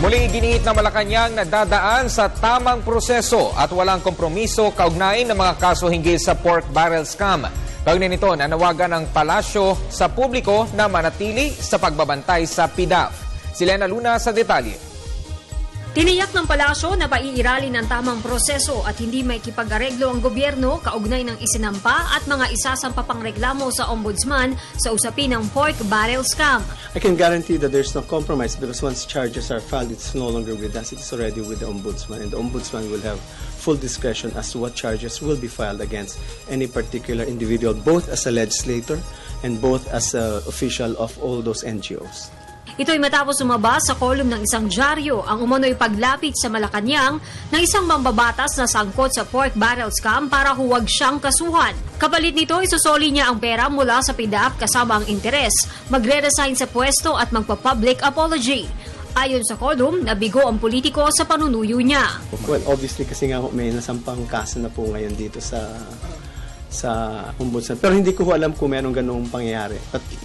Muling iginiit na Malacanang na dadaan sa tamang proseso at walang kompromiso kaugnay ng mga kaso hinggil sa pork barrel scam. Kaugnay nito, nanawagan ang palasyo sa publiko na manatili sa pagbabantay sa PDAF. Si Lena Luna sa detalye. Tiniyak ng palasyo na paiiralin ang tamang proseso at hindi may kipag-areglo ang gobyerno kaugnay ng isinampa at mga isasampapang reklamo sa ombudsman sa usapin ng pork barrel scam. I can guarantee that there's no compromise because once charges are filed, it's no longer with us. It is already with the ombudsman, and the ombudsman will have full discretion as to what charges will be filed against any particular individual, both as a legislator and both as an official of all those NGOs. Ito'y matapos sumabas sa kolum ng isang dyaryo ang umano'y paglapit sa Malacanang ng isang mambabatas na sangkot sa pork barrel scam para huwag siyang kasuhan. Kapalit nito, isusoli niya ang pera mula sa PDAF kasama ang interes, magre-resign sa pwesto at magpa-public apology. Ayon sa kolum, nabigo ang politiko sa panunuyo niya. Well, obviously kasi nga may nasampang kaso na po ngayon dito sa ombudsman. Pero hindi ko alam kung merong ganung pangyayari.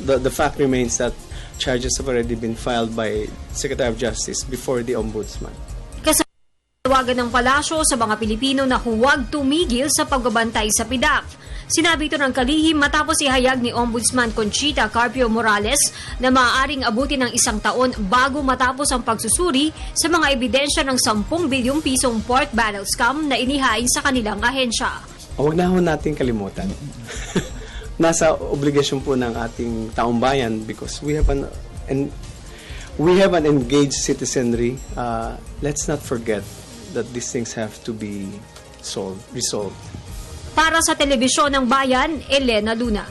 But the fact remains that charges have already been filed by Secretary of Justice before the ombudsman. Kasawagan ng palasyo sa mga Pilipino na huwag tumigil sa pagbabantay sa PDAF. Sinabi ito ng kalihim matapos ihayag ni Ombudsman Conchita Carpio Morales na maaaring abutin ng 1 taon bago matapos ang pagsusuri sa mga ebidensya ng 10 bilyong pisong pork barrel scam na inihain sa kanilang ahensya. Huwag na ho natin kalimutan. Nasa obligasyon po ng ating taong bayan because we have an engaged citizenry. Let's not forget that these things have to be resolved. Para sa Telebisyon ng Bayan, Elena Luna.